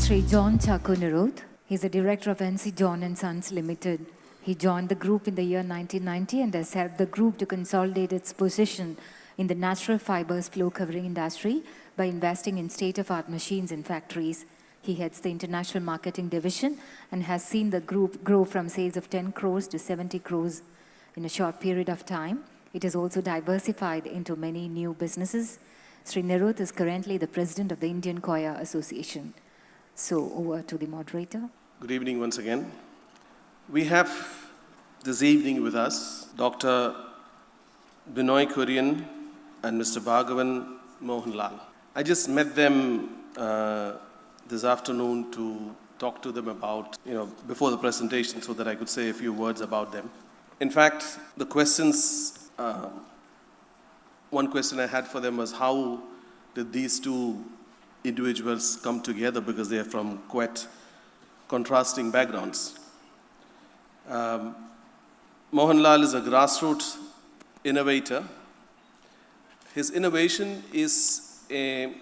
Sri John Chakunarut. He's the director of NC John & Sons Limited. He joined the group in the year 1990 and has helped the group to consolidate its position in the natural fibers flow covering industry by investing in state-of-art machines and factories. He heads the international marketing division and has seen the group grow from sales of 10 crores to 70 crores in a short period of time. It has also diversified into many new businesses. Sri Nirut is currently the president of the Indian Choir Association. So over to the moderator. Good evening once again. We have this evening with us Dr. Binoy Kurian and Mr. Bhagavan Mohanlal. I just met them this afternoon to talk to them about, before the presentation so that I could say a few words about them. In fact, the questions, one question I had for them was how did these two individuals come together, because they are from quite contrasting backgrounds. Mohanlal is a grassroots innovator. His innovation is an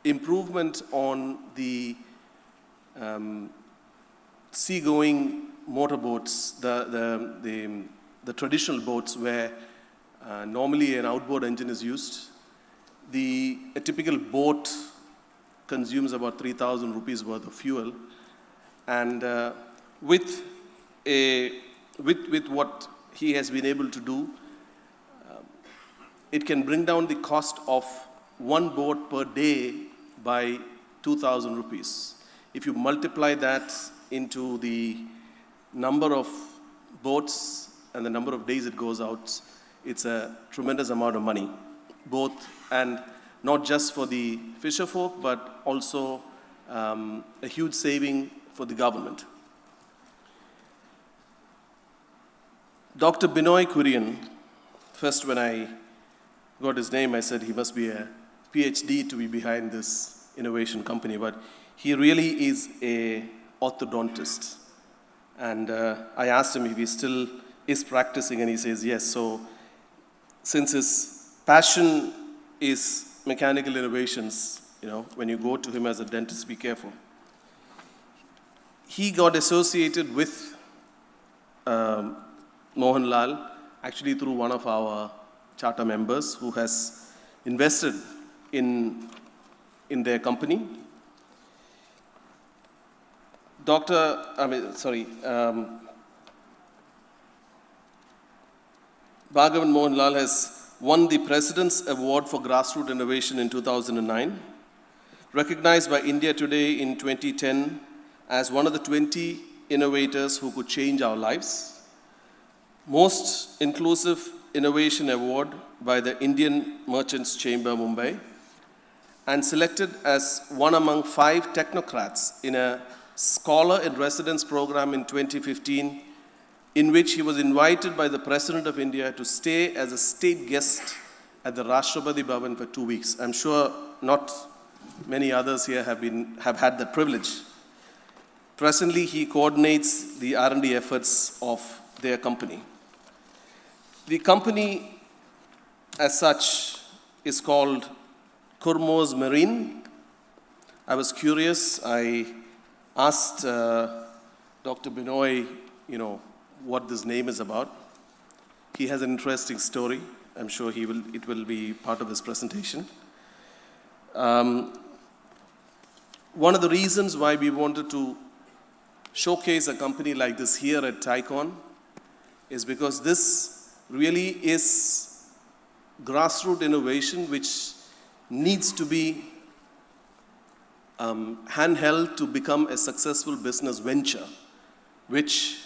improvement on the seagoing motorboats, the traditional boats where normally an outboard engine is used. A typical boat consumes about 3,000 rupees worth of fuel, and with what he has been able to do, it can bring down the cost of one boat per day by 2,000 rupees. If you multiply that into the number of boats and the number of days it goes out, it's a tremendous amount of money, both and not just for the fisher folk, but also a huge saving for the government. Dr. Binoy Kurian, first when I got his name, I said he must be a PhD to be behind this innovation company, but he really is an orthodontist. And I asked him if he still is practicing, and he says yes. So since his passion is mechanical innovations, when you go to him as a dentist, be careful. He got associated with Mohanlal actually through one of our charter members who has invested in their company. Bhagavan Mohanlal has won the President's Award for Grassroots Innovation in 2009, recognized by India Today in 2010 as one of the 20 innovators who could change our lives, Most Inclusive Innovation Award by the Indian Merchants Chamber, Mumbai, and selected as one among 5 technocrats in a Scholar in Residence program in 2015, in which he was invited by the President of India to stay as a state guest at the Rashtrapati Bhavan for 2 weeks. I'm sure not many others here have had that privilege. Presently, he coordinates the R&D efforts of their company. The company, as such, is called Qurmos Marine. I was curious. I asked Dr. Binoy, what this name is about. He has an interesting story. I'm sure it will be part of his presentation. One of the reasons why we wanted to showcase a company like this here at Tycon is because this really is grassroots innovation which needs to be handheld to become a successful business venture, which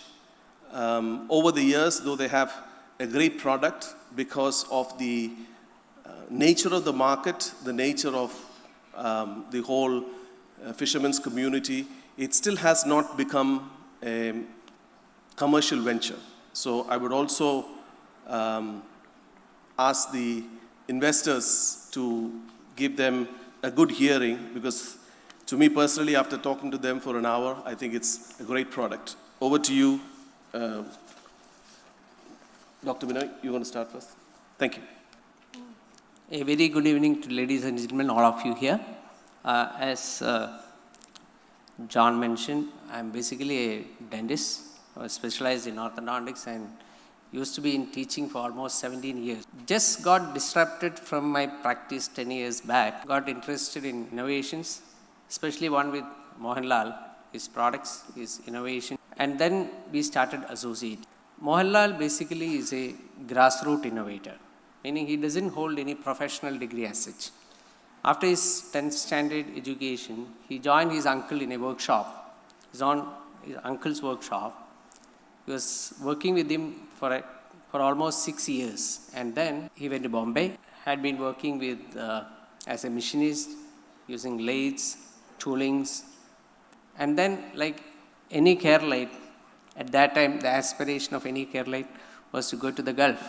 over the years, though they have a great product, because of the nature of the market, the nature of the whole fishermen's community, it still has not become a commercial venture. So I would also ask the investors to give them a good hearing, because to me personally, after talking to them for an hour, I think it's a great product. Over to you, Dr. Binoy. You want to start first? Thank you. A very good evening to ladies and gentlemen, all of you here. As John mentioned, I'm basically a dentist. I was specialized in orthodontics and used to be in teaching for almost 17 years. Just got disrupted from my practice 10 years back. Got interested in innovations, especially one with Mohanlal, his products, his innovation. And then we started associating. Mohanlal basically is a grassroots innovator, meaning he doesn't hold any professional degree as such. After his 10th standard education, he joined his uncle in a workshop. He's on his uncle's workshop. He was working with him for almost 6 years. And then he went to Bombay, had been working with as a machinist, using lathes, toolings. And then, like any Keralite, at that time, the aspiration of any Keralite was to go to the Gulf.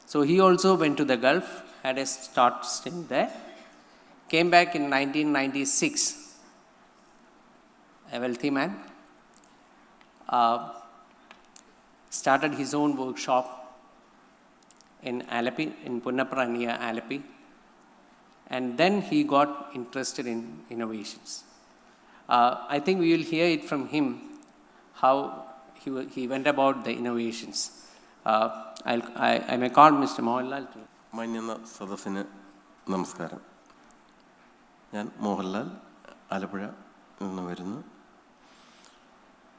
So he also went to the Gulf, had a stint there. Came back in 1996, a wealthy man, started his own workshop in Alleppey, in Punnapura near Alleppey, and then he got interested in innovations. I think we will hear it from him, how he went about the innovations. I may call Mr. Mohanlal to. മാന്യ സദസ്സിന് നമസ്കാരം. ഞാൻ മോഹൻലാൽ, ആലപ്പുഴ നിന്ന് വരുന്നു.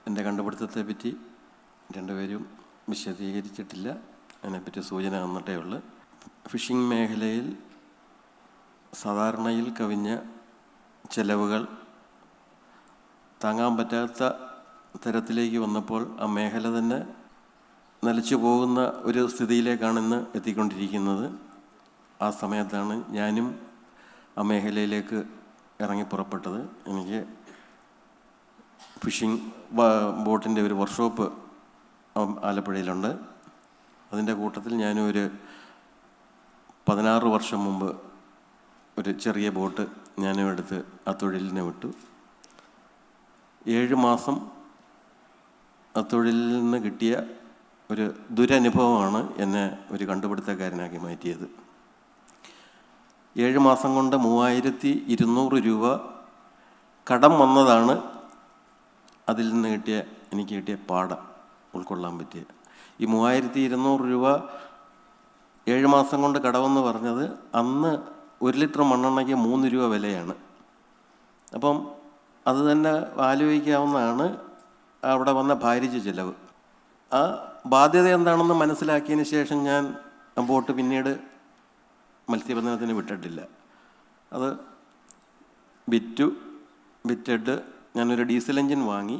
എൻ്റെ കണ്ടുപിടുത്തത്തെപ്പറ്റി രണ്ടുപേരും വിശദീകരിച്ചിട്ടില്ല. അതിനെപ്പറ്റി സൂചന തന്നിട്ടേ ഉള്ളൂ. ഫിഷിംഗ് മേഖലയിൽ സാധാരണയിൽ കവിഞ്ഞ ചെലവുകൾ താങ്ങാൻ പറ്റാത്ത തരത്തിലേക്ക് വന്നപ്പോൾ ആ മേഖല തന്നെ നിലച്ചു പോകുന്ന ഒരു സ്ഥിതിയിലേക്കാണ് ഇന്ന് എത്തിക്കൊണ്ടിരിക്കുന്നത്. ആ സമയത്താണ് ഞാനും ആ മേഖലയിലേക്ക് ഇറങ്ങി പുറപ്പെട്ടത്. എനിക്ക് ഫിഷിംഗ് ബോട്ടിൻ്റെ ഒരു വർക്ക്ഷോപ്പ് ആലപ്പുഴയിലുണ്ട്. അതിൻ്റെ കൂട്ടത്തിൽ ഞാനും ഒരു 16 വർഷം മുമ്പ് ഒരു ചെറിയ ബോട്ട് ഞാനും എടുത്ത് ആ തൊഴിലിനെ വിട്ടു. 7 മാസം ആ തൊഴിലിൽ നിന്ന് കിട്ടിയ ഒരു ദുരനുഭവമാണ് എന്നെ ഒരു കണ്ടുപിടുത്തക്കാരനാക്കി മാറ്റിയത്. 7 മാസം കൊണ്ട് 3200 രൂപ കടം വന്നതാണ് അതിൽ നിന്ന് എനിക്ക് കിട്ടിയ പാഠം ഉൾക്കൊള്ളാൻ പറ്റിയ. ഈ 3200 രൂപ 7 മാസം കൊണ്ട് കടമെന്ന് പറഞ്ഞത് അന്ന് 1 ലിറ്റർ മണ്ണെണ്ണയ്ക്ക് 3 രൂപ വിലയാണ്. അപ്പം അത് തന്നെ ആലോചിക്കാവുന്നതാണ് അവിടെ വന്ന ഭാരിച്ച ചിലവ്. ആ ബാധ്യത എന്താണെന്ന് മനസ്സിലാക്കിയതിന് ശേഷം ഞാൻ ആ ബോട്ട് പിന്നീട് മത്സ്യബന്ധനത്തിന് വിട്ടിട്ടില്ല. അത് വിറ്റിട്ട് ഞാനൊരു ഡീസൽ എഞ്ചിൻ വാങ്ങി.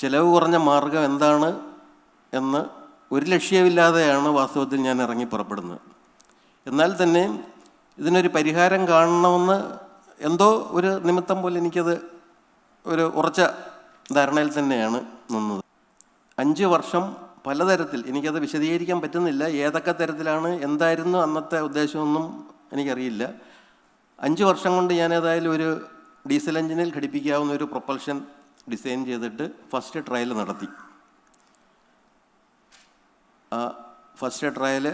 ചിലവ് കുറഞ്ഞ മാർഗം എന്താണ് എന്ന് ഒരു ലക്ഷ്യമില്ലാതെയാണ് വാസ്തവത്തിൽ ഞാൻ ഇറങ്ങി പുറപ്പെടുന്നത്. എന്നാൽ തന്നെ ഇതിനൊരു പരിഹാരം കാണണമെന്ന് എന്തോ ഒരു നിമിത്തം പോലെ എനിക്കത് ഒരു ഉറച്ച ധാരണയിൽ തന്നെയാണ് നിന്നത്. 5 വർഷം പലതരത്തിൽ, എനിക്കത് വിശദീകരിക്കാൻ പറ്റുന്നില്ല ഏതൊക്കെ തരത്തിലാണ്, എന്തായിരുന്നു അന്നത്തെ ഉദ്ദേശമൊന്നും എനിക്കറിയില്ല. 5 വർഷം കൊണ്ട് ഞാൻ ഏതായാലും ഒരു ഡീസൽ എഞ്ചിനിൽ ഘടിപ്പിക്കാവുന്ന ഒരു പ്രൊപ്പൽഷൻ ഡിസൈൻ ചെയ്തിട്ട് ഫസ്റ്റ് ട്രയൽ നടത്തി. ആ ഫസ്റ്റ് ട്രയൽ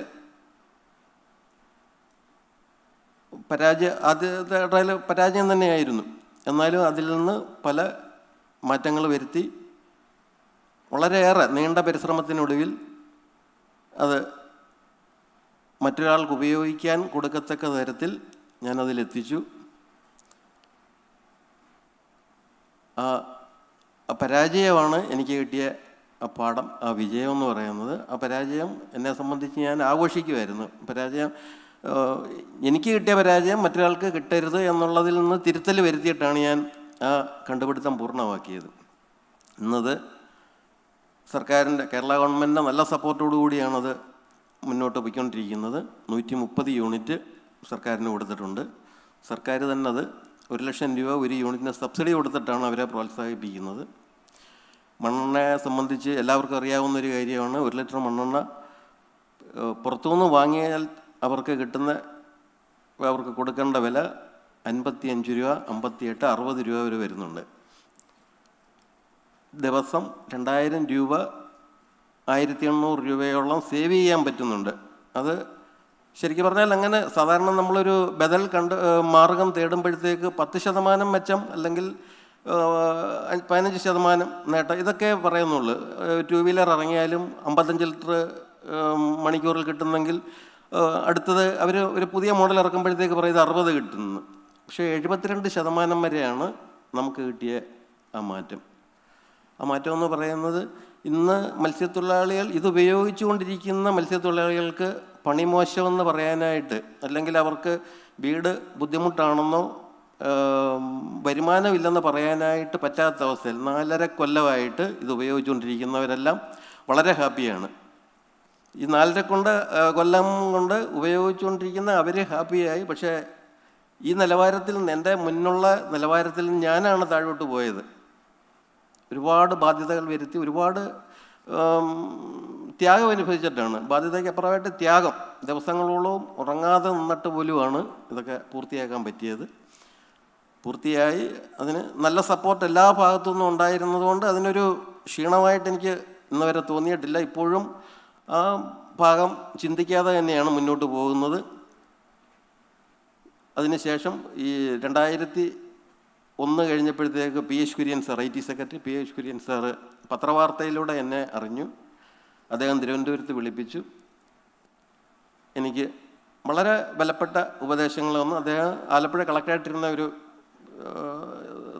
ആദ്യത്തെ ട്രയൽ പരാജയം തന്നെയായിരുന്നു. എന്നാലും അതിൽ നിന്ന് പല മാറ്റങ്ങൾ വരുത്തി വളരെയേറെ നീണ്ട പരിശ്രമത്തിനൊടുവിൽ അത് മറ്റൊരാൾക്ക് ഉപയോഗിക്കാൻ കൊടുക്കത്തക്ക തരത്തിൽ ഞാനതിലെത്തിച്ചു. ആ പരാജയമാണ് എനിക്ക് കിട്ടിയ ആ പാഠം, ആ വിജയം എന്ന് പറയുന്നത്. ആ പരാജയം എന്നെ സംബന്ധിച്ച് ഞാൻ ആഘോഷിക്കുമായിരുന്നു. പരാജയം, എനിക്ക് കിട്ടിയ പരാജയം മറ്റൊരാൾക്ക് കിട്ടരുത് എന്നുള്ളതിൽ നിന്ന് തിരുത്തൽ വരുത്തിയിട്ടാണ് ഞാൻ ആ കണ്ടുപിടുത്തം പൂർണ്ണമാക്കിയത്. ഇന്നത് സർക്കാരിൻ്റെ, കേരള ഗവൺമെൻറ്റിൻ്റെ നല്ല സപ്പോർട്ടോടു കൂടിയാണത് മുന്നോട്ട് പോയിക്കൊണ്ടിരിക്കുന്നത്. 130 യൂണിറ്റ് സർക്കാരിന് കൊടുത്തിട്ടുണ്ട്. സർക്കാർ തന്നെ അത് 1 ലക്ഷം രൂപ ഒരു യൂണിറ്റിന് സബ്സിഡി കൊടുത്തിട്ടാണ് അവരെ പ്രോത്സാഹിപ്പിക്കുന്നത്. മണ്ണെണ്ണയെ സംബന്ധിച്ച് എല്ലാവർക്കും അറിയാവുന്നൊരു കാര്യമാണ്. 1 ലിറ്റർ മണ്ണെണ്ണ പുറത്തുനിന്ന് വാങ്ങിയാൽ അവർക്ക് കൊടുക്കേണ്ട വില 55 രൂപ, 58, 60 രൂപ വരെ വരുന്നുണ്ട്. ദിവസം 2000 രൂപ, 1800 രൂപയോളം സേവ് ചെയ്യാൻ പറ്റുന്നുണ്ട്. അത് ശരിക്കും പറഞ്ഞാൽ അങ്ങനെ സാധാരണ നമ്മളൊരു ബദൽ മാർഗം തേടുമ്പോഴത്തേക്ക് 10% മെച്ചം അല്ലെങ്കിൽ 15% നേട്ടം ഇതൊക്കെ പറയുന്നുള്ളൂ. 2 വീലർ ഇറങ്ങിയാലും 55 ലിറ്റർ മണിക്കൂറിൽ കിട്ടുന്നെങ്കിൽ അടുത്തത് അവർ ഒരു പുതിയ മോഡൽ ഇറക്കുമ്പോഴത്തേക്ക് പറയുന്നത് 60 കിട്ടുന്നു. പക്ഷേ 72% വരെയാണ് നമുക്ക് കിട്ടിയ ആ മാറ്റം. ആ മാറ്റം എന്ന് പറയുന്നത് ഇന്ന് മത്സ്യത്തൊഴിലാളികൾ ഇതുപയോഗിച്ചുകൊണ്ടിരിക്കുന്ന മത്സ്യത്തൊഴിലാളികൾക്ക് പണി മോശമെന്ന് പറയാനായിട്ട്, അല്ലെങ്കിൽ അവർക്ക് വീട് ബുദ്ധിമുട്ടാണെന്നോ വരുമാനമില്ലെന്ന് പറയാനായിട്ട് പറ്റാത്ത അവസ്ഥയിൽ 4.5 കൊല്ലമായിട്ട് ഇത് ഉപയോഗിച്ചുകൊണ്ടിരിക്കുന്നവരെല്ലാം വളരെ ഹാപ്പിയാണ്. ഈ 4.5 കൊല്ലം കൊണ്ട് ഉപയോഗിച്ചുകൊണ്ടിരിക്കുന്ന അവർ ഹാപ്പിയായി. പക്ഷേ ഈ നിലവാരത്തിൽ നിന്ന്, എൻ്റെ മുന്നുള്ള നിലവാരത്തിൽ നിന്ന് ഞാനാണ് താഴോട്ട് പോയത്. ഒരുപാട് ബാധ്യതകൾ വരുത്തി, ഒരുപാട് ത്യാഗം അനുഭവിച്ചിട്ടാണ്. ബാധ്യതയ്ക്ക് അപ്പുറമായിട്ട് ത്യാഗം, ദിവസങ്ങളോളം ഉറങ്ങാതെ നിന്നിട്ട് പോലുമാണ് ഇതൊക്കെ പൂർത്തിയാക്കാൻ പറ്റിയത്. പൂർത്തിയായി. അതിന് നല്ല സപ്പോർട്ട് എല്ലാ ഭാഗത്തു നിന്നും ഉണ്ടായിരുന്നതുകൊണ്ട് അതിനൊരു ക്ഷീണമായിട്ട് എനിക്ക് ഇന്ന് വരെ തോന്നിയിട്ടില്ല. ഇപ്പോഴും ആ ഭാഗം ചിന്തിക്കാതെ തന്നെയാണ് മുന്നോട്ട് പോകുന്നത്. അതിനുശേഷം ഈ 2001 കഴിഞ്ഞപ്പോഴത്തേക്ക് P H. Kurian sir, IT secretary P H. Kurian sir പത്രവാർത്തയിലൂടെ എന്നെ അറിഞ്ഞു. അദ്ദേഹം തിരുവനന്തപുരത്ത് വിളിപ്പിച്ചു. എനിക്ക് വളരെ ബലപ്പെട്ട ഉപദേശങ്ങൾ വന്നു. അദ്ദേഹം ആലപ്പുഴ കളക്ടറായിട്ടിരുന്ന ഒരു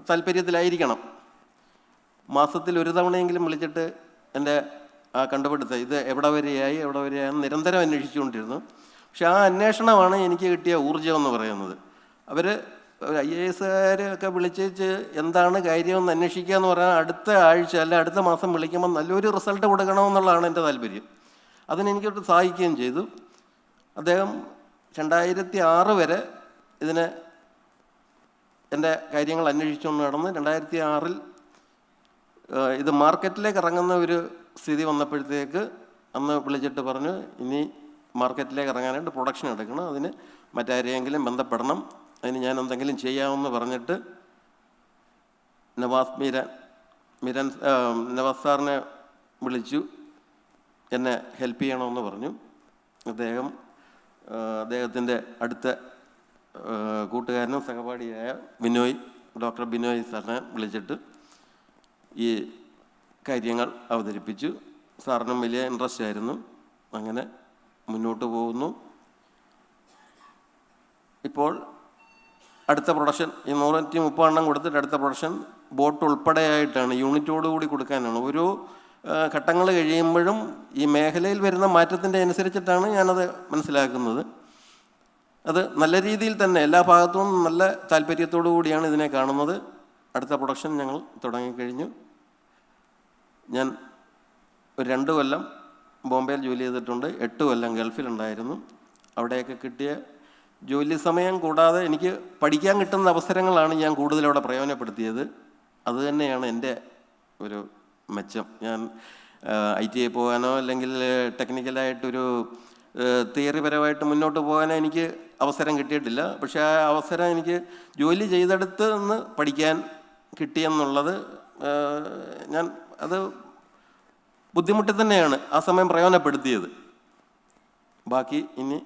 താല്പര്യത്തിലായിരിക്കണം. മാസത്തിൽ ഒരു തവണയെങ്കിലും വിളിച്ചിട്ട് എൻ്റെ ആ കണ്ടുപിടുത്തം ഇത് എവിടെ വരെയായി നിരന്തരം അന്വേഷിച്ചുകൊണ്ടിരുന്നു. പക്ഷെ ആ അന്വേഷണമാണ് എനിക്ക് കിട്ടിയ ഊർജ്ജം എന്ന് പറയുന്നത്. അവർ IAS ഒക്കെ വിളിച്ച് എന്താണ് കാര്യമെന്ന് അന്വേഷിക്കുക എന്ന് പറഞ്ഞാൽ അടുത്ത ആഴ്ച അല്ല അടുത്ത മാസം വിളിക്കുമ്പോൾ നല്ലൊരു റിസൾട്ട് കൊടുക്കണമെന്നുള്ളതാണ് എൻ്റെ താല്പര്യം. അതിനെനിക്കൊട്ട് സഹായിക്കുകയും ചെയ്തു. അദ്ദേഹം 2006 വരെ ഇതിനെ എൻ്റെ കാര്യങ്ങൾ അന്വേഷിച്ചുകൊണ്ട് നടന്ന് 2006 ഇത് മാർക്കറ്റിലേക്ക് ഇറങ്ങുന്ന ഒരു സ്ഥിതി വന്നപ്പോഴത്തേക്ക് അന്ന് വിളിച്ചിട്ട് പറഞ്ഞു, ഇനി മാർക്കറ്റിലേക്ക് ഇറങ്ങാനായിട്ട് പ്രൊഡക്ഷൻ എടുക്കണം, അതിന് മറ്റാരെയെങ്കിലും ബന്ധപ്പെടണം, അതിന് ഞാൻ എന്തെങ്കിലും ചെയ്യാമെന്ന് പറഞ്ഞിട്ട് നവാസ് സാറിനെ വിളിച്ചു. എന്നെ ഹെൽപ്പ് ചെയ്യണമെന്ന് പറഞ്ഞു. അദ്ദേഹത്തിൻ്റെ അടുത്ത കൂട്ടുകാരനും സഹപാഠിയായ ഡോക്ടർ ബിനോയ് സാറിനെ വിളിച്ചിട്ട് ഈ കാര്യങ്ങൾ അവതരിപ്പിച്ചു. സാറിനും വലിയ ഇൻട്രസ്റ്റ് ആയിരുന്നു. അങ്ങനെ മുന്നോട്ട് പോകുന്നു. ഇപ്പോൾ അടുത്ത പ്രൊഡക്ഷൻ ഈ 130 എണ്ണം കൊടുത്തിട്ട് അടുത്ത പ്രൊഡക്ഷൻ ബോട്ട് ഉൾപ്പെടെയായിട്ടാണ്, യൂണിറ്റോടുകൂടി കൊടുക്കാനാണ്. ഓരോ ഘട്ടങ്ങൾ കഴിയുമ്പോഴും ഈ മേഖലയിൽ വരുന്ന മാറ്റത്തിൻ്റെ അനുസരിച്ചിട്ടാണ് ഞാനത് മനസ്സിലാക്കുന്നത്. അത് നല്ല രീതിയിൽ തന്നെ എല്ലാ ഭാഗത്തു നിന്നും നല്ല താല്പര്യത്തോടു കൂടിയാണ് ഇതിനെ കാണുന്നത്. അടുത്ത പ്രൊഡക്ഷൻ ഞങ്ങൾ തുടങ്ങിക്കഴിഞ്ഞു. ഞാൻ ഒരു 2 കൊല്ലം ബോംബെയിൽ ജോലി ചെയ്തിട്ടുണ്ട്. 8 കൊല്ലം ഗൾഫിലുണ്ടായിരുന്നു. അവിടെയൊക്കെ കിട്ടിയ ജോലി സമയം കൂടാതെ എനിക്ക് പഠിക്കാൻ കിട്ടുന്ന അവസരങ്ങളാണ് ഞാൻ കൂടുതലവിടെ പ്രയോജനപ്പെടുത്തിയത്. അതുതന്നെയാണ് എൻ്റെ ഒരു മെച്ചം. ഞാൻ ITI പോകാനോ അല്ലെങ്കിൽ ടെക്നിക്കലായിട്ടൊരു തിയറിപരമായിട്ട് മുന്നോട്ട് പോകാനോ എനിക്ക് അവസരം കിട്ടിയിട്ടില്ല. പക്ഷേ ആ അവസരം എനിക്ക് ജോലി ചെയ്തെടുത്ത് നിന്ന് പഠിക്കാൻ കിട്ടിയെന്നുള്ളത് ഞാൻ അത് ബുദ്ധിമുട്ടി തന്നെയാണ് ആ സമയം പ്രയോജനപ്പെടുത്തിയത്. ബാക്കി ഇനി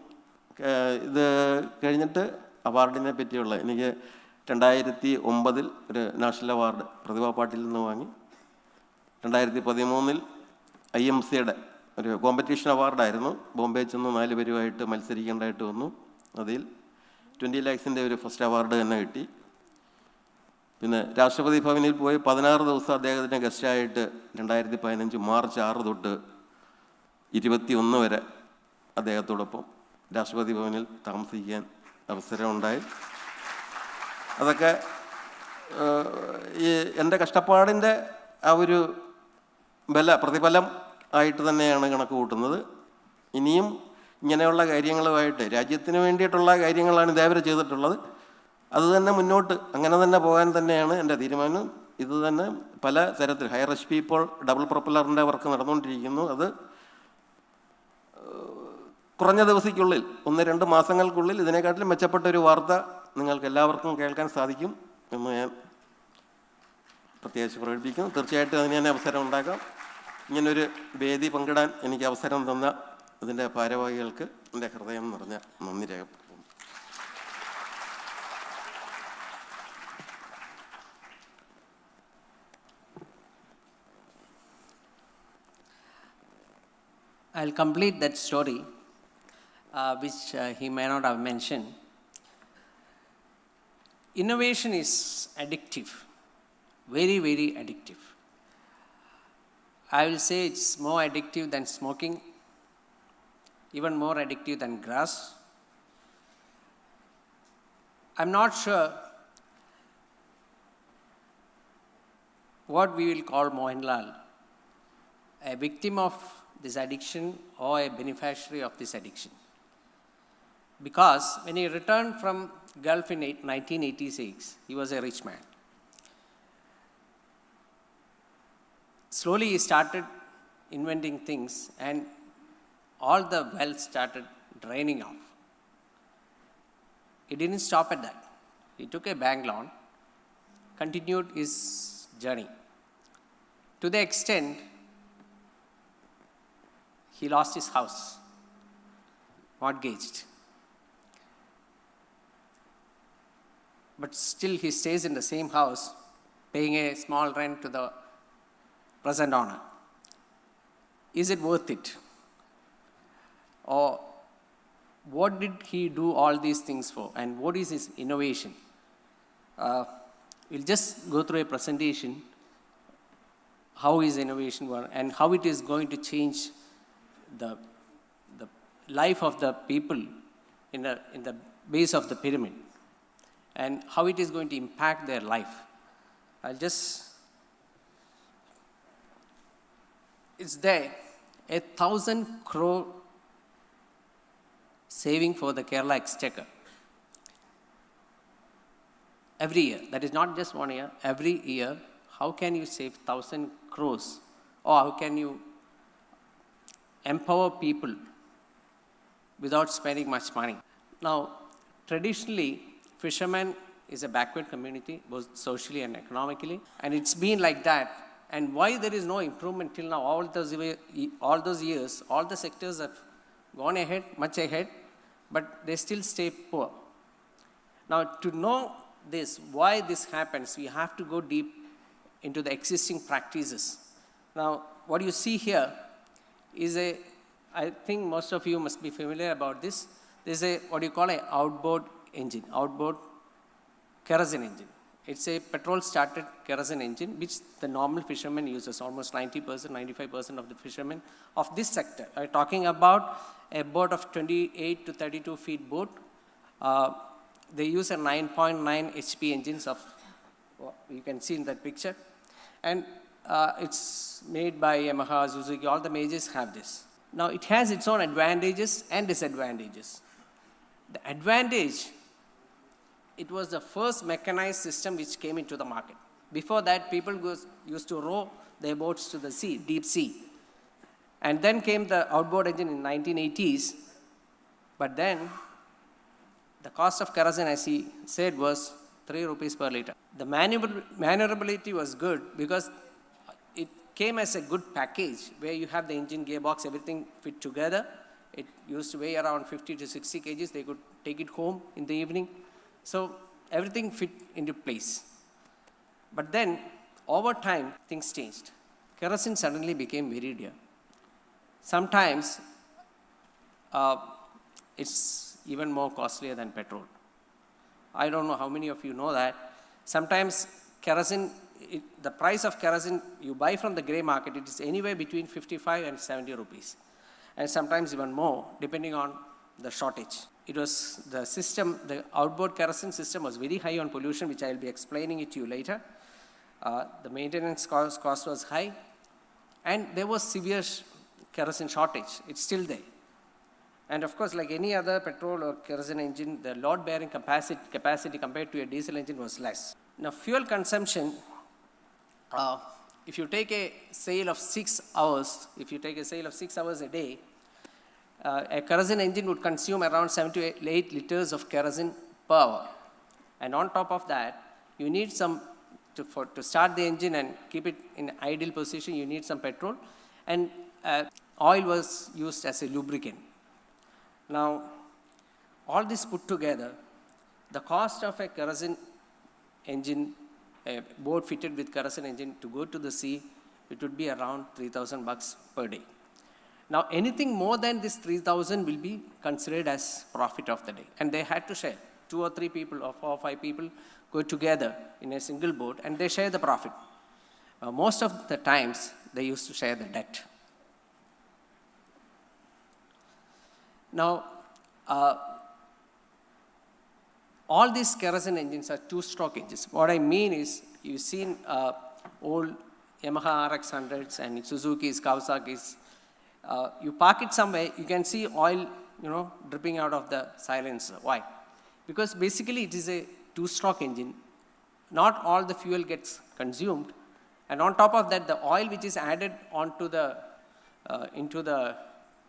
ഇത് കഴിഞ്ഞിട്ട് അവാർഡിനെ പറ്റിയുള്ള എനിക്ക് 2009 ഒരു നാഷണൽ അവാർഡ് പ്രതിഭാ പാട്ടീലിൽ നിന്ന് വാങ്ങി. 2013 IMCയുടെ ഒരു കോമ്പറ്റീഷൻ അവാർഡായിരുന്നു. ബോംബെ ചെന്ന് 4 പേരുമായിട്ട് മത്സരിക്കേണ്ടതായിട്ട് വന്നു. അതിൽ 20 lakhs ഒരു ഫസ്റ്റ് അവാർഡ് തന്നെ കിട്ടി. പിന്നെ രാഷ്ട്രപതി ഭവനിൽ പോയി 16 ദിവസം അദ്ദേഹത്തിൻ്റെ ഗസ്റ്റായിട്ട് 2015 മാർച്ച് 6 തൊട്ട് 21 വരെ അദ്ദേഹത്തോടൊപ്പം രാഷ്ട്രപതി ഭവനിൽ താമസിക്കാൻ അവസരമുണ്ടായി. അതൊക്കെ ഈ എൻ്റെ കഷ്ടപ്പാടിൻ്റെ ആ ഒരു പ്രതിഫലം ആയിട്ട് തന്നെയാണ് കണക്ക് കൂട്ടുന്നത്. ഇനിയും ഇങ്ങനെയുള്ള കാര്യങ്ങളുമായിട്ട് രാജ്യത്തിന് വേണ്ടിയിട്ടുള്ള കാര്യങ്ങളാണ് ഇതേവരെ ചെയ്തിട്ടുള്ളത്. അത് തന്നെ മുന്നോട്ട് അങ്ങനെ തന്നെ പോകാൻ തന്നെയാണ് എൻ്റെ തീരുമാനം. ഇത് തന്നെ പല തരത്തിൽ ഹയർ HP ഇപ്പോൾ ഡബിൾ പ്രൊപ്പല്ലറിൻ്റെ വർക്ക് നടന്നുകൊണ്ടിരിക്കുന്നു. അത് കുറഞ്ഞ ദിവസത്തിനുള്ളിൽ 1-2 മാസങ്ങൾക്കുള്ളിൽ ഇതിനെക്കാട്ടിലും മെച്ചപ്പെട്ട ഒരു വാർത്ത നിങ്ങൾക്ക് എല്ലാവർക്കും കേൾക്കാൻ സാധിക്കും എന്ന് ഞാൻ പ്രത്യേകിച്ച് പ്രകടിപ്പിക്കുന്നു. തീർച്ചയായിട്ടും അതിന് തന്നെ അവസരം ഉണ്ടാക്കാം. ഇങ്ങനൊരു വേദി പങ്കിടാൻ എനിക്ക് അവസരം തന്ന ഇതിൻ്റെ ഭാരവാഹികൾക്ക് എൻ്റെ ഹൃദയം നിറഞ്ഞ നന്ദി രേഖപ്പെടുത്തുന്നു. I'll complete that story, which he may not have mentioned. Innovation is addictive, very, very addictive. I will say it's more addictive than smoking, even more addictive than grass. I'm not sure what we will call Mohanlal, a victim of this addiction or a beneficiary of this addiction. Because when he returned from Gulf in 1986, he was a rich man. Slowly he started inventing things and all the wealth started draining off. He didn't stop at that. He took a bank loan, continued his journey. To the extent he lost his house, mortgaged. But still he stays in the same house, paying a small rent to the present owner. Is it worth it? Or what did he do all these things for? And what is his innovation? We'll just go through a presentation, how his innovation works and how it is going to change the life of the people in the base of the pyramid and how it is going to impact their life. It's there, 1,000 crore saving for the Kerala Exchequer. Every year, that is not just 1 year, every year, how can you save 1,000 crores? Or how can you empower people without spending much money? Now, traditionally, fishermen is a backward community, both socially and economically, and it's been like that. And why there is no improvement till now? All those years, all the sectors have gone ahead, much ahead, but they still stay poor. Now, to know this, why this happens, we have to go deep into the existing practices. Now, what you see here is I think most of you must be familiar about this. There's what you call an outboard engine, outboard kerosene engine. It's a petrol-started kerosene engine, which the normal fisherman uses, almost 90%, 95% of the fishermen of this sector. I'm talking about a boat of 28 to 32 feet boat. They use a 9.9 HP engines of, you can see in that picture. And it's made by Yamaha, Suzuki, all the majors have this. Now, it has its own advantages and disadvantages. The advantage, it was the first mechanized system which came into the market. Before that, people used to row their boats to the sea, deep sea. And then came the outboard engine in 1980s. But then, the cost of kerosene, as he said, was 3 rupees per liter. The maneuverability was good because it came as a good package where you have the engine, gearbox, everything fit together. It used to weigh around 50 to 60 kgs. They could take it home in the evening. So everything fit into place. But then, over time, things changed. Kerosene suddenly became very dear. Sometimes, it's even more costlier than petrol. I don't know how many of you know that. Sometimes kerosene, the price of kerosene you buy from the grey market, it is anywhere between 55 and 70 rupees. And sometimes even more, depending on the shortage. It was the system, the outboard kerosene system was very high on pollution, which I will be explaining it to you later. The maintenance cost was high. And there was severe kerosene shortage. It's still there. And of course, like any other petrol or kerosene engine, the load-bearing capacity compared to a diesel engine was less. Now, fuel consumption, if you take a sail of 6 hours, a day, a kerosene engine would consume around 7 to 8 liters of kerosene per hour. And on top of that, you need some, to start the engine and keep it in ideal position, you need some petrol. And oil was used as a lubricant. Now, all this put together, the cost of a kerosene engine, a boat fitted with kerosene engine to go to the sea, it would be around $3,000 per day. Now, anything more than this 3,000 will be considered as profit of the day. And they had to share. 2 or 3 people or 4 or 5 people go together in a single boat and they share the profit. Most of the times, they used to share the debt. Now, all these kerosene engines are 2-stroke engines. What I mean is, you've seen old Yamaha RX100s and Suzuki's, Kawasaki's. You park it somewhere, you can see oil, dripping out of the silencer. Why? Because basically it is a 2-stroke engine. Not all the fuel gets consumed. And on top of that, the oil which is added onto into the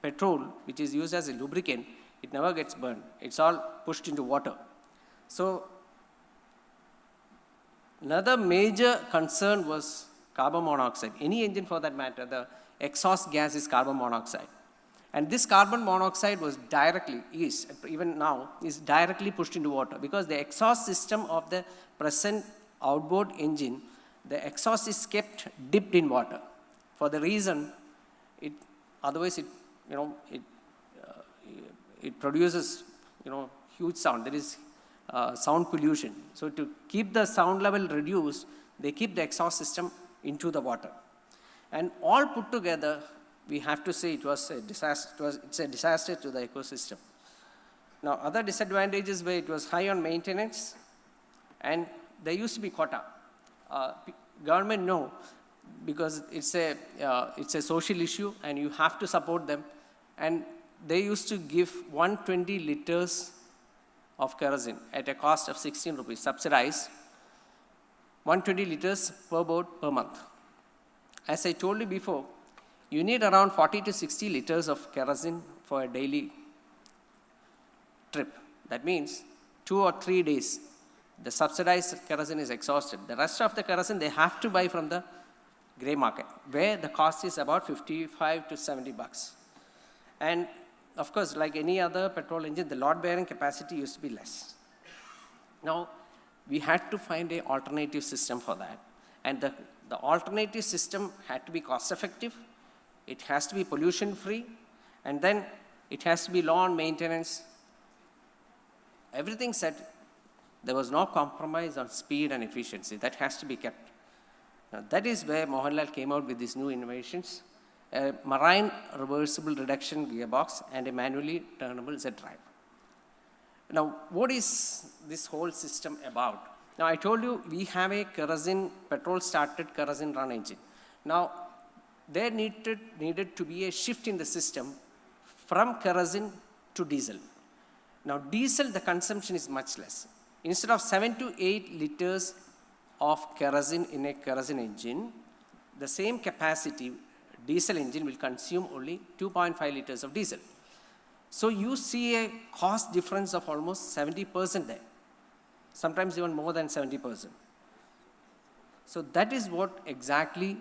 petrol, which is used as a lubricant, it never gets burned. It's all pushed into water. So another major concern was carbon monoxide. Any engine for that matter, the exhaust gas is carbon monoxide. And this carbon monoxide was even now, is directly pushed into water because the exhaust system of the present outboard engine, the exhaust is kept dipped in water for the reason otherwise it produces huge sound. There is sound pollution. So to keep the sound level reduced, they keep the exhaust system into the water. And all put together, we have to say it was a disaster. It's a disaster to the ecosystem. Now, other disadvantages were it was high on maintenance, and there used to be quota. Government know because it's a social issue, and you have to support them. And they used to give 120 liters of kerosene at a cost of 16 rupees, subsidized. 120 liters per boat per month. As I told you before, you need around 40 to 60 liters of kerosene for a daily trip. That means 2 or 3 days, the subsidized kerosene is exhausted. The rest of the kerosene they have to buy from the gray market, where the cost is about $55 to $70. And of course, like any other petrol engine, the load-bearing capacity used to be less. Now, we had to find an alternative system for that. And the alternative system had to be cost-effective, it has to be pollution-free, and then it has to be low on maintenance. Everything said, there was no compromise on speed and efficiency. That has to be kept. Now, that is where Mohanlal came out with these new innovations, a marine reversible reduction gearbox and a manually turnable Z-drive. Now, what is this whole system about? Now, I told you we have a petrol-started kerosene run engine. Now, there needed to be a shift in the system from kerosene to diesel. Now, diesel, the consumption is much less. Instead of 7 to 8 liters of kerosene in a kerosene engine, the same capacity diesel engine will consume only 2.5 liters of diesel. So you see a cost difference of almost 70% there. Sometimes even more than 70%. So that is what exactly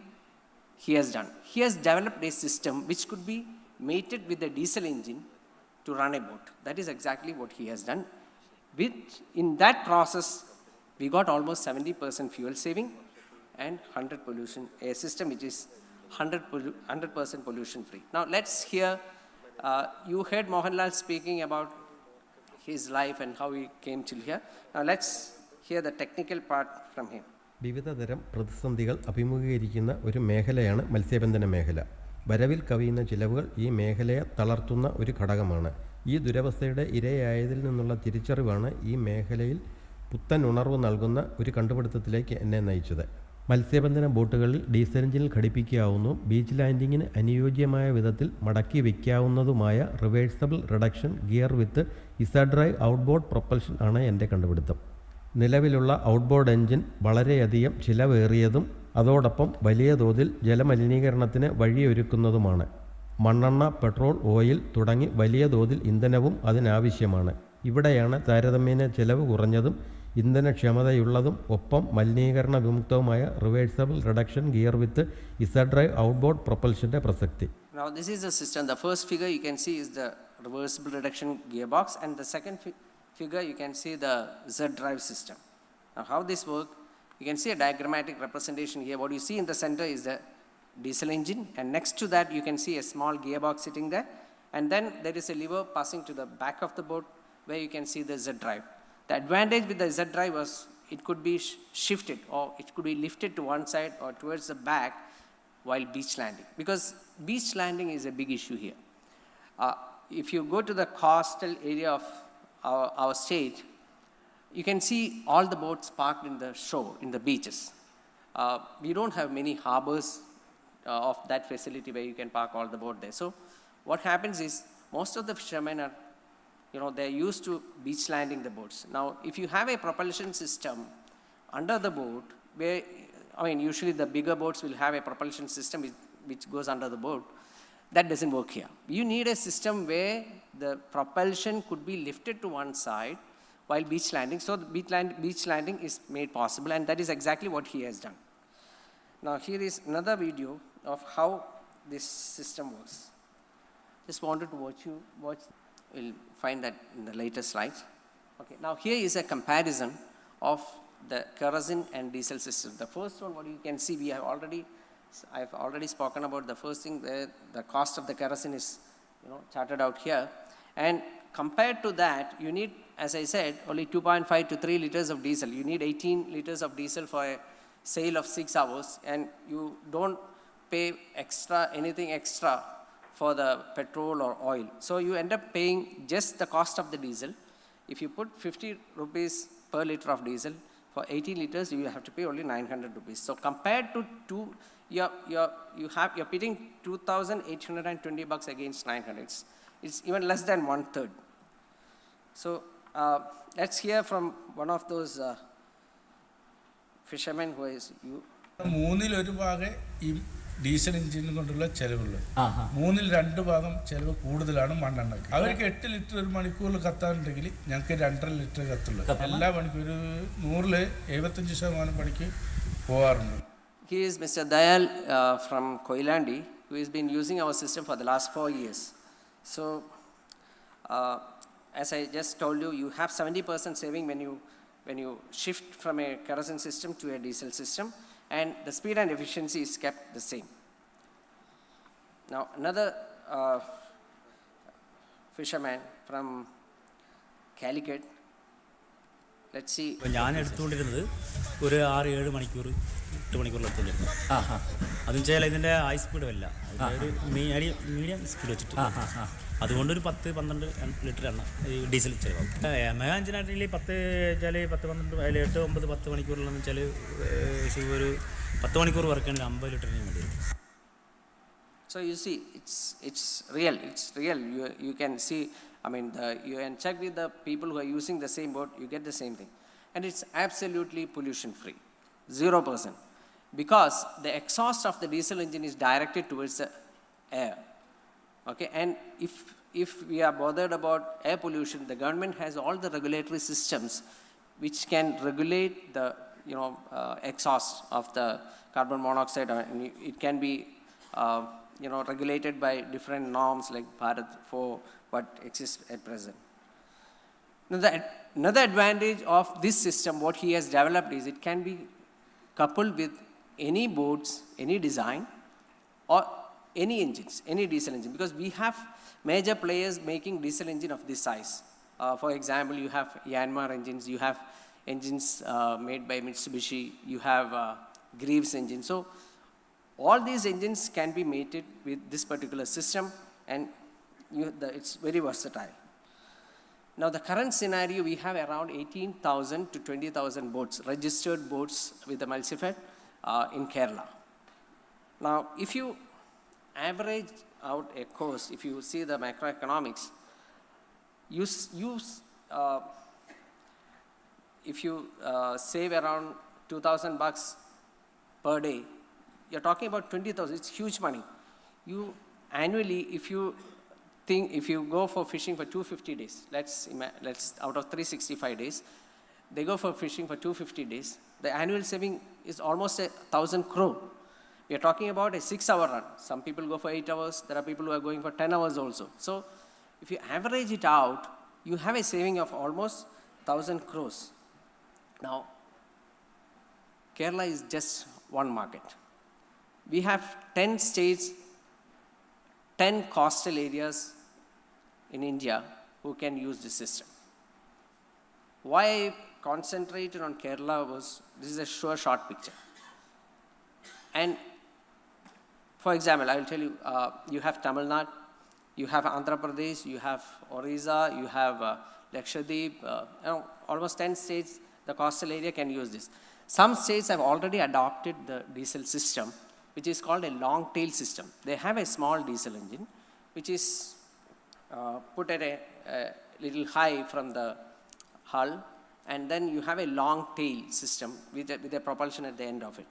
he has done. He has developed a system which could be mated with a diesel engine to run a boat. That is exactly what he has done. In that process, we got almost 70% fuel saving and 100 pollution, a system which is 100% pollution free. Now let's hear, you heard Mohanlal speaking about his life and how he came till here. Now let's hear the technical part from him. വിവിധതരം പ്രതിസന്ധികൾ അഭിമുഖീകരിക്കുന്ന ഒരു മേഖലയാണ് മത്സ്യബന്ധന മേഖല. വരവിൽ കവിയുന്ന ചിലവുകൾ ഈ മേഖലയെ തളർത്തുന്ന ഒരു ഘടകമാണ്. ഈ ദുരവസ്ഥയുടെ ഇരയായതിൽ നിന്നുള്ള തിരിച്ചറിവാണ് ഈ മേഖലയിൽ പുത്തൻ ഉണർവ് നൽകുന്ന ഒരു കണ്ടുപിടുത്തത്തിലേക്ക് എന്നെ നയിച്ചത്. മത്സ്യബന്ധന ബോട്ടുകളിൽ ഡീസൽ എഞ്ചിനിൽ ഘടിപ്പിക്കാവുന്നതും ബീച്ച് ലാൻഡിങ്ങിന് അനുയോജ്യമായ വിധത്തിൽ മടക്കി വയ്ക്കാവുന്നതുമായ റിവേഴ്സബിൾ റിഡക്ഷൻ ഗിയർ വിത്ത് Z-drive ഔട്ട്ബോർഡ് പ്രൊപ്പൽഷൻ ആണ് എൻ്റെ കണ്ടുപിടുത്തം. നിലവിലുള്ള ഔട്ട്ബോർഡ് എഞ്ചിൻ വളരെയധികം ചിലവേറിയതും അതോടൊപ്പം വലിയ തോതിൽ ജലമലിനീകരണത്തിന് വഴിയൊരുക്കുന്നതുമാണ്. മണ്ണെണ്ണ, പെട്രോൾ, ഓയിൽ തുടങ്ങി വലിയ തോതിൽ ഇന്ധനവും അതിനാവശ്യമാണ്. ഇവിടെയാണ് താരതമ്യേന ചിലവ് കുറഞ്ഞതും ഇന്ധനക്ഷമതയുള്ളതും ഒപ്പം മലിനീകരണ വിമുക്തവുമായ റിവേഴ്സബിൾ റിഡക്ഷൻ ഗിയർ വിത്ത് Z-drive ഔട്ട്ബോർഡ് പ്രൊപ്പൽഷൻ്റെ പ്രസക്തി. Now this is the system. The first figure you can see is the reversible reduction gearbox, and the second figure you can see the Z drive system. Now how this works, you can see a diagrammatic representation here. What you see in the center is the diesel engine, and next to that you can see a small gearbox sitting there, and then there is a lever passing to the back of the boat where you can see the Z drive. The advantage with the Z drive was it could be shifted, or it could be lifted to one side or towards the back while beach landing, because beach landing is a big issue here. If you go to the coastal area of our state, you can see all the boats parked in the shore, in the beaches. We don't have many harbors of that facility where you can park all the boat there. So what happens is most of the fishermen are, they're used to beach landing the boats. Now, if you have a propulsion system under the boat, where, usually the bigger boats will have a propulsion system which goes under the boat. That doesn't work here. You need a system where the propulsion could be lifted to one side while beach landing. So the beach landing is made possible, and that is exactly what he has done. Now here is another video of how this system works. Just wanted to watch. We'll find that in the later slides. Okay. Now here is a comparison of the kerosene and diesel system. The first one, what you can see, I've already spoken about the first thing, the cost of the kerosene is charted out here. And compared to that, you need, as I said, only 2.5 to 3 liters of diesel. You need 18 liters of diesel for a sail of 6 hours, and you don't pay anything extra for the petrol or oil. So you end up paying just the cost of the diesel. If you put 50 rupees per liter of diesel, for 18 liters, you have to pay only 900 rupees. So compared to you're pitting 2,820 bucks against 900. It's even less than 1/3. So let's hear from one of those fishermen who is you. Diesel എഞ്ചിനും കൊണ്ടുള്ള ചെലവുള്ളൂ. 2/3 ചെലവ് കൂടുതലാണ് മണ്ണെണ്ണയ്ക്ക്. അവർക്ക് 8 litre ഒരു മണിക്കൂറിൽ കത്താനുണ്ടെങ്കിൽ ഞങ്ങൾക്ക് 2.5 litre കത്തുള്ളൂ. എല്ലാ പണിക്കും ഒരു 100% പണിക്ക് പോകാറുണ്ട്. He is Mr. Dayal from Koilandi, who has been using our system for the last 4 years. So, as I just told you, you have 70% saving when you shift from a kerosene system to a diesel system, and the speed and efficiency is kept the same. Now, another fisherman from Calicut. Let's see. ഞാൻ എടുത്തുകൊണ്ടിരുന്നത് ഒരു 6-7 മണിക്കൂർ 8 മണിക്കൂറിൽ എടുത്തുകൊണ്ടിരുന്നു. അതെന്ന് വെച്ചാൽ ഇതിൻ്റെ high speed അല്ല, ഒരു medium speed വെച്ചിട്ട് അതുകൊണ്ടൊരു 10-12 ലിറ്റർ എണ്ണ ഈ ഡീസൽ ചിലവാകും. മെഗാ എഞ്ചിനായിട്ടുണ്ടെങ്കിൽ 10-12 അതിൽ 8-9-10 മണിക്കൂറിലെന്ന് വെച്ചാൽ ഒരു 10 മണിക്കൂർ വർക്കാണെങ്കിൽ 50 ലിറ്ററിന് വേണ്ടി. So you see, it's real. You can see, you can check with the people who are using the same boat, you get the same thing. And it's absolutely pollution free, 0%. Because the exhaust of the diesel engine is directed towards the air. Okay, and if we are bothered about air pollution, the government has all the regulatory systems which can regulate the exhaust of the carbon monoxide. It can be regulated by different norms like Bharat 4, what exists at present. Now, another advantage of this system, what he has developed, is it can be coupled with any boats, any design, or any engines, any diesel engine, because we have major players making diesel engine of this size. For example, you have Yanmar engines, you have engines made by Mitsubishi, you have Greaves engine. So all these engines can be mated with this particular system, and it's very versatile. Now, the current scenario, we have around 18,000 to 20,000 boats, registered boats with the Multifed in Kerala. Now, if you average out a cost, if you see the macroeconomics, if you save around 2,000 bucks per day, you're talking about 20,000. It's huge money. You annually, if you go for fishing for 250 days, let's out of 365 days, they go for fishing for 250 days. The annual saving is almost 1,000 crore. We are talking about a 6-hour run. Some people go for 8 hours. There are people who are going for 10 hours also. So if you average it out, you have a saving of almost 1,000 crores. Now, Kerala is just one market. We have 10 states, 10 coastal areas in India who can use this system. Why I concentrated on Kerala was, this is a short picture. And for example, I will tell you, you have Tamil Nadu, you have Andhra Pradesh, you have Orissa, you have Lakshadweep, almost 10 states, the coastal area can use this. Some states have already adopted the diesel system, which is called a long tail system. They have a small diesel engine, which is put at a little high from the hull, and then you have a long tail system with a propulsion at the end of it.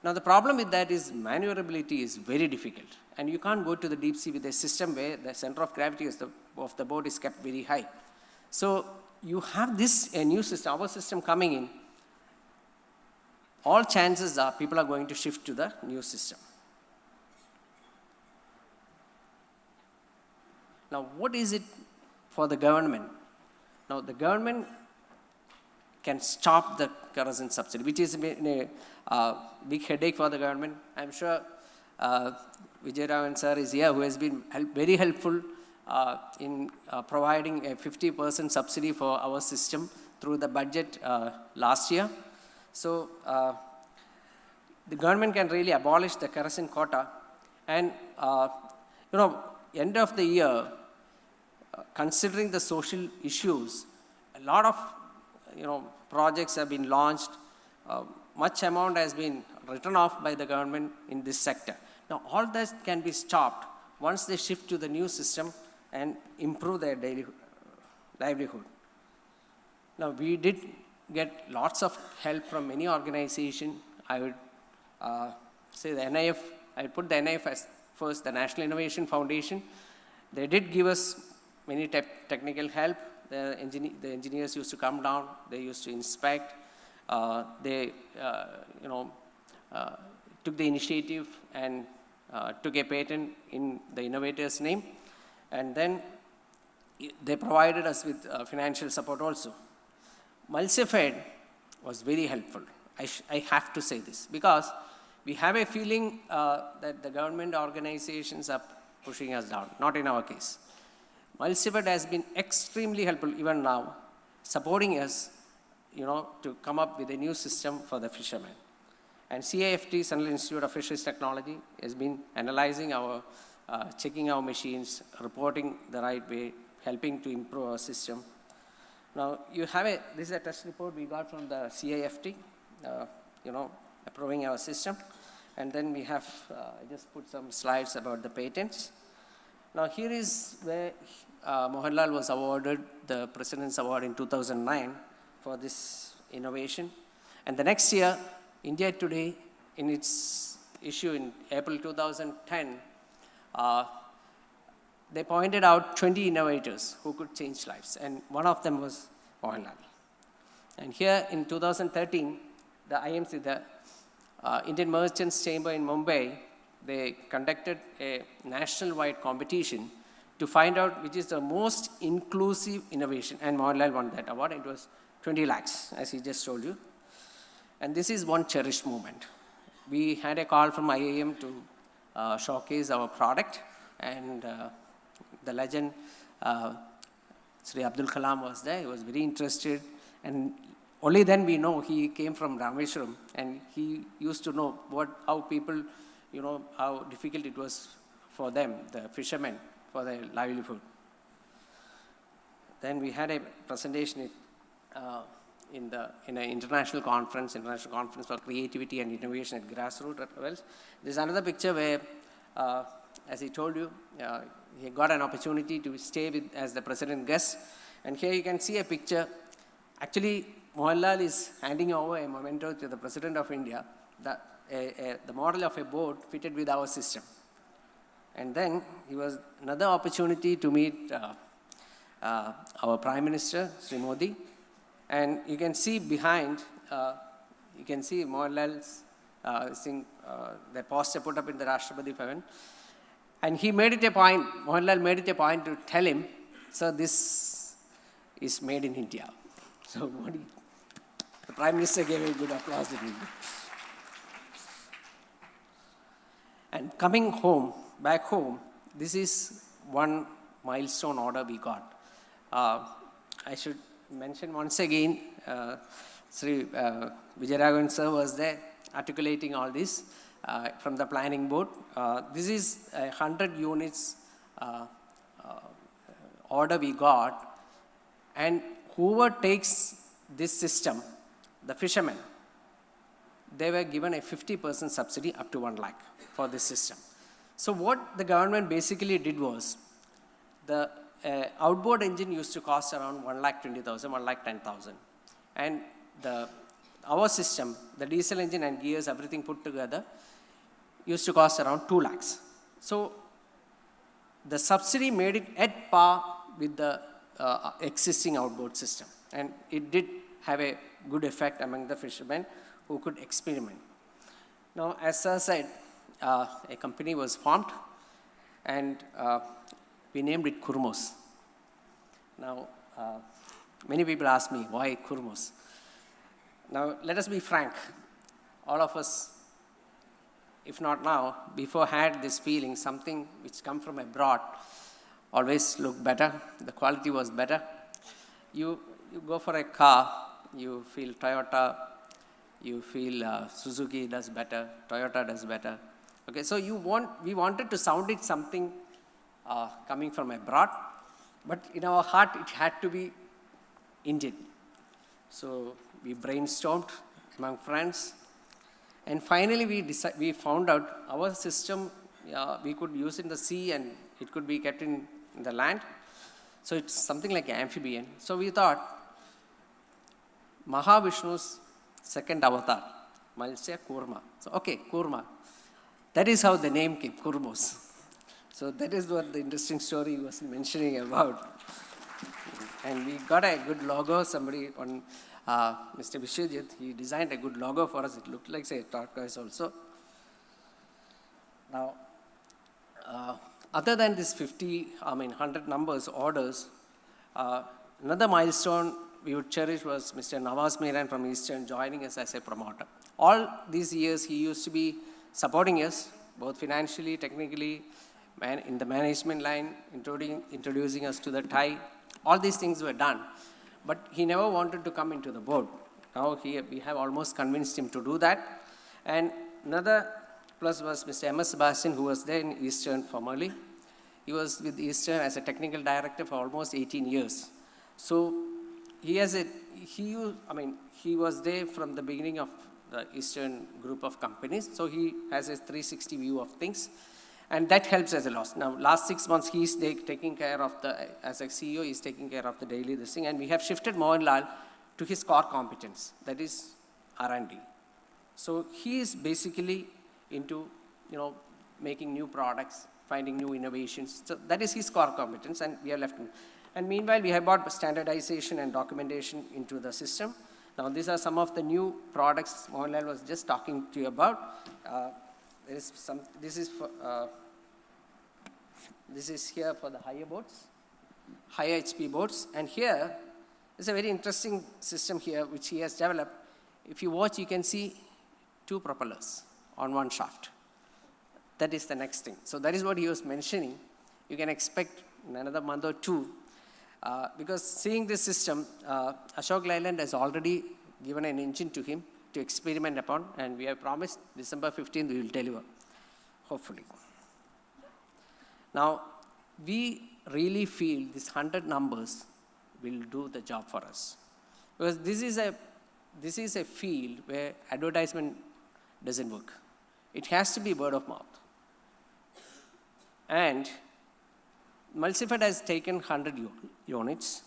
Now the problem with that is maneuverability is very difficult, and you can't go to the deep sea with a system where the center of gravity of the boat is kept very high. So you have a new system, our system coming in, all chances are people are going to shift to the new system. Now what is it for the government? Now the government can stop the kerosene subsidy, which is a big headache for the government. I'm sure Vijay Raman sir is here, who has been very helpful in providing a 50% subsidy for our system through the budget last year. So the government can really abolish the kerosene quota, and end of the year, considering the social issues, a lot of projects have been launched. Much amount has been written off by the government in this sector. Now all that can be stopped once they shift to the new system and improve their daily livelihood. Now we did get lots of help from many organizations. I would say the NIF, I put the NIF as first, the National Innovation Foundation. They did give us many technical help. The engineers used to come down, they used to inspect, they took the initiative and took a patent in the innovator's name, and then they provided us with financial support also. Mulsifed was very helpful. I have to say this, because we have a feeling that the government organizations are pushing us down, not in our case. Mulsifed has been extremely helpful even now, supporting us, to come up with a new system for the fishermen. And CIFT, Central Institute of Fisheries Technology, has been analyzing checking our machines, reporting the right way, helping to improve our system. Now, this is a test report we got from the CIFT, approving our system. And then we have, I just put some slides about the patents. Now, here is where Mohanlal was awarded the President's Award in 2009 for this innovation. And the next year, India Today, in its issue in April 2010, they pointed out 20 innovators who could change lives, and one of them was Mohanlal. And here in 2013, the IMC, the Indian Merchants Chamber in Mumbai, they conducted a national-wide competition to find out which is the most inclusive innovation, and Mohanlal won that award. It was 20 lakhs, as he just told you. And this is one cherished moment. We had a call from IIM to showcase our product, and the legend, Sri Abdul Kalam, was there. He was very interested, and only then we know he came from Rameshwaram, and he used to know how people, how difficult it was for them, the fishermen, for their livelihood. Then we had a presentation in an international conference for creativity and innovation at grassroots levels. There's another picture where, as he told you, he got an opportunity to stay as the president guest. And here you can see a picture. Actually, Mohanlal is handing over a memento to the President of India, the model of a boat fitted with our system. And then he was another opportunity to meet our Prime Minister, Sri Modi. And you can see behind, you can see Mohanlal's the poster put up in the Rashtrapati Bhavan. And he made it a point, Mohanlal made it a point to tell him So this is made in India. So the Prime Minister gave a good applause in India. And coming home, back home, this is one milestone order we got. I should mention once again, Sri Vijayaraghavan sir was there articulating all this from the planning board. This is a 100 units order we got, and whoever takes this system, the fishermen, they were given a 50% subsidy up to 1 lakh for this system. So what the government basically did was, the outboard engine used to cost around 1,20,000, 1,10,000. And our system, the diesel engine and gears, everything put together, used to cost around 2 lakhs. So the subsidy made it at par with the existing outboard system. And it did have a good effect among the fishermen who could experiment. Now, as Sir said, a company was formed, and we named it Qurmos. Now, many people ask me, why Qurmos? Now, let us be frank. All of us, if not now, before had this feeling, something which come from abroad always looked better, the quality was better. You go for a car, you feel Toyota, you feel Suzuki does better, Toyota does better. Okay, so we wanted to sound it something coming from abroad, but in our heart it had to be Indian. So we brainstormed among friends, and finally we found out our system we could use in the sea and it could be kept in the land. So it's something like an amphibian. So we thought Mahavishnu's second avatar, Malsya Kurma. So okay, Kurma. That is how the name came, Qurmos. So that is what the interesting story was mentioning about. And we got a good logo. Somebody on Mr. Vishwajit, he designed a good logo for us. It looked like, say, turquoise also. Now, other than this 100 numbers, orders, another milestone we would cherish was Mr. Nawaz Miran from Eastern joining us as a promoter. All these years, he used to be supporting us, both financially, technically, in the management line, introducing us to the Thai. All these things were done. But he never wanted to come into the board. Now we have almost convinced him to do that. And another plus was Mr. M.S. Sebastian, who was there in Eastern formerly. He was with Eastern as a technical director for almost 18 years. So he was there from the beginning of the Eastern group of companies. So he has a 360 view of things. And that helps as a lot. Now, last 6 months, he's taking care of as a CEO, he's taking care of the daily this thing. And we have shifted Mohanlal to his core competence, that is R&D. So he is basically into, making new products, finding new innovations. So that is his core competence, and we have left him. And meanwhile, we have brought standardization and documentation into the system. Now, these are some of the new products Mohanlal was just talking to you about. This is here for the higher boats, higher HP boats. And here is a very interesting system here which he has developed. If you watch, you can see 2 propellers on 1 shaft. That is the next thing. So that is what he was mentioning. You can expect in another month or 2. Because seeing this system, Ashok Leyland has already given an engine to him to experiment upon, and we have promised December 15th we will deliver, hopefully. Now, we really feel this 100 numbers will do the job for us. Because this is a field where advertisement doesn't work. It has to be word of mouth. And Mulsifed has taken 100 units,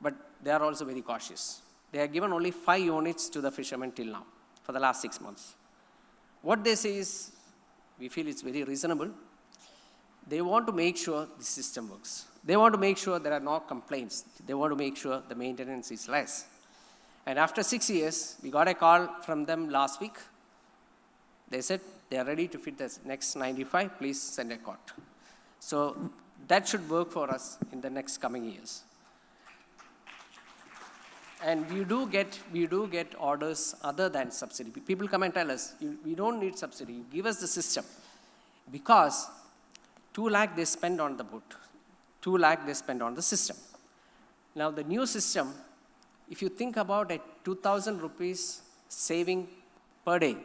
but they are also very cautious. They have given only 5 units to the fishermen till now, for the last 6 months. What they say is, we feel it's very reasonable. They want to make sure the system works. They want to make sure there are no complaints. They want to make sure the maintenance is less. And after 6 years, we got a call from them last week. They said they are ready to fit the next 95, please send a quote. So That should work for us in the next coming years. And we do get orders other than subsidy. People come and tell us, we don't need subsidy, give us the system. Because 2 lakh they spend on the boat, 2 lakh they spend on the system. Now the new system, if you think about a 2,000 rupees saving per day,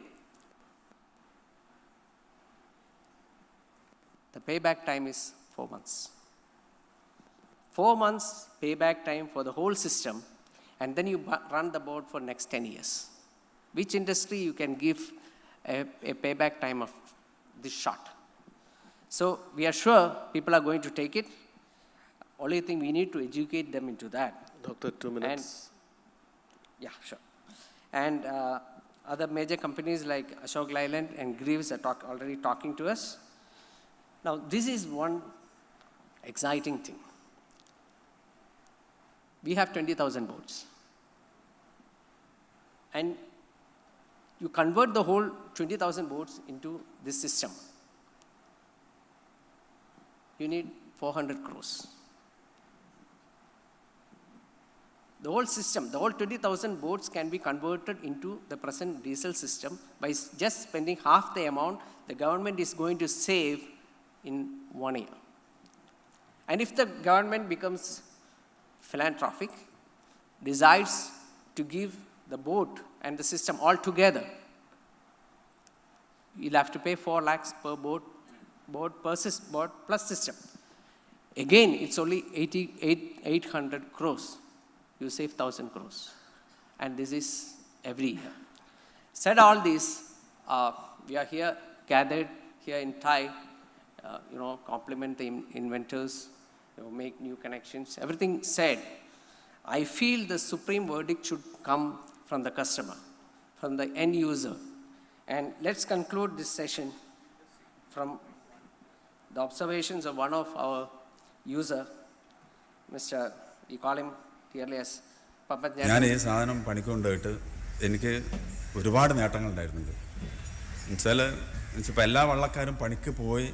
the payback time is 4 months. 4 months payback time for the whole system, and then you run the boat for next 10 years. Which industry you can give a payback time of this short? So we are sure people are going to take it. Only thing we need to educate them into that. Doctor, 2 minutes. And, yeah, sure. And other major companies like Ashok Leyland and Greaves are already talking to us. Now, this is one exciting thing. We have 20,000 boats. And you convert the whole 20,000 boats into this system. You need 400 crores. The whole system, the whole 20,000 boats can be converted into the present diesel system by just spending half the amount the government is going to save in 1 year. And if the government becomes philanthropic, decides to give the boat and the system all together, you'll have to pay 4 lakhs per boat plus system. Again, it's only 800 crores. You save 1,000 crores. And this is every year. Said all this, we are here, gathered here in Thai, compliment the inventors, make new connections, everything said. I feel the supreme verdict should come from the customer, from the end user. And let's conclude this session from the observations of one of our user, Mr. You call him clearly as Papa. ഞാൻ ഈ സാധനം പണിക്കൊണ്ടുപോയിട്ട് എനിക്ക് ഒരുപാട് നേട്ടങ്ങളുണ്ടായിരുന്നുണ്ട്. എന്നുവെച്ചാൽ ഇപ്പോൾ എല്ലാ വള്ളക്കാരും പണിക്ക് പോയി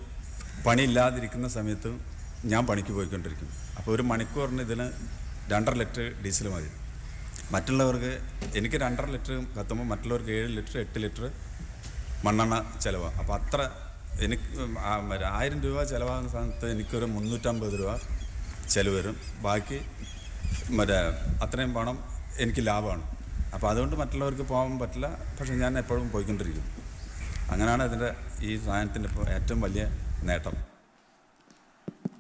പണിയില്ലാതിരിക്കുന്ന സമയത്ത് ഞാൻ പണിക്ക് പോയിക്കൊണ്ടിരിക്കും. അപ്പോൾ ഒരു മണിക്കൂറിന് ഇതിന് 2.5 ലിറ്റർ ഡീസൽ മതി. മറ്റുള്ളവർക്ക് എനിക്ക് 2.5 ലിറ്റർ കത്തുമ്പോൾ മറ്റുള്ളവർക്ക് 7 ലിറ്റർ 8 ലിറ്റർ മണ്ണെണ്ണ ചിലവാണ്. അപ്പോൾ അത്ര എനിക്ക് 1000 രൂപ ചിലവാകുന്ന സമയത്ത് എനിക്കൊരു 350 രൂപ ചിലവ് വരും. ബാക്കി അത്രയും പണം എനിക്ക് ലാഭമാണ്. അപ്പോൾ അതുകൊണ്ട് മറ്റുള്ളവർക്ക് പോകാൻ പറ്റില്ല. പക്ഷെ ഞാൻ എപ്പോഴും പോയിക്കൊണ്ടിരിക്കും. അങ്ങനെയാണ് ഇതിൻ്റെ ഈ സാധനത്തിൻ്റെ ഇപ്പോൾ ഏറ്റവും വലിയ നേട്ടം.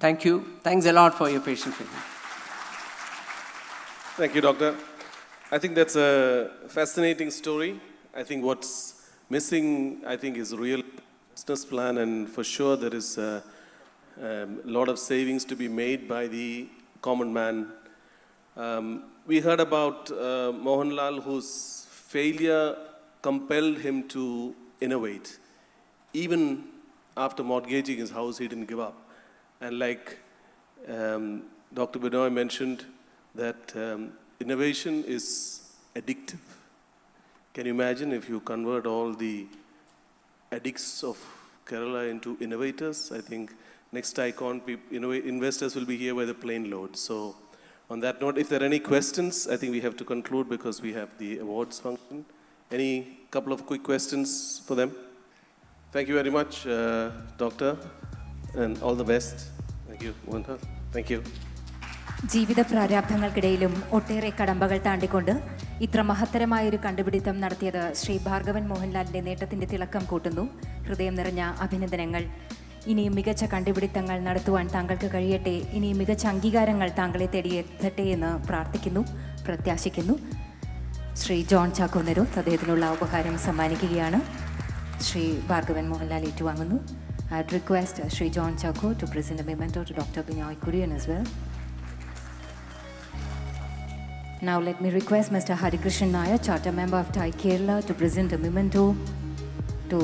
Thank you. Thanks a lot for your patience with me. Thank you, Doctor. I think that's a fascinating story. I think what's missing, is a real business plan, and for sure there is a lot of savings to be made by the common man. We heard about Mohanlal, whose failure compelled him to innovate. Even after mortgaging his house, he didn't give up. And like Dr. Binoy mentioned, that innovation is addictive. Can you imagine if you convert all the addicts of Kerala into innovators? I think next icon, investors will be here by the plane load. So on that note, if there are any questions, I think we have to conclude because we have the awards function. Any couple of quick questions for them? Thank you very much, Doctor, and all the best. Thank you, Mohanlal. Thank you. ജീവിത പ്രാരാബ്ധങ്ങൾക്കിടയിലും ഒട്ടേറെ കടമ്പകൾ താണ്ടിക്കൊണ്ട് ഇത്ര മഹത്തരമായൊരു കണ്ടുപിടുത്തം നടത്തിയത് ശ്രീ ഭാർഗവൻ മോഹൻലാലിൻ്റെ നേട്ടത്തിൻ്റെ തിളക്കം കൂട്ടുന്നു. ഹൃദയം നിറഞ്ഞ അഭിനന്ദനങ്ങൾ. ഇനിയും മികച്ച കണ്ടുപിടുത്തങ്ങൾ നടത്തുവാൻ താങ്കൾക്ക് കഴിയട്ടെ. ഇനിയും മികച്ച അംഗീകാരങ്ങൾ താങ്കളെ തേടിയെത്തട്ടെ എന്ന് പ്രാർത്ഥിക്കുന്നു, പ്രത്യാശിക്കുന്നു. ശ്രീ ജോൺ ചാക്കോ നെരോത്ത് അദ്ദേഹത്തിനുള്ള ഉപഹാരം സമ്മാനിക്കുകയാണ്. Shri Bhargavan Mohanlal ഏറ്റുവാങ്ങുന്നു. I'd request Sri John Chako to present a memento to Dr. Binoy Kurian as well. Now let me request Mr. Harikrishnan Nair, Charter Member of Thai Kerala, to present a memento to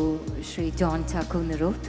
Sri John Chako Neroth.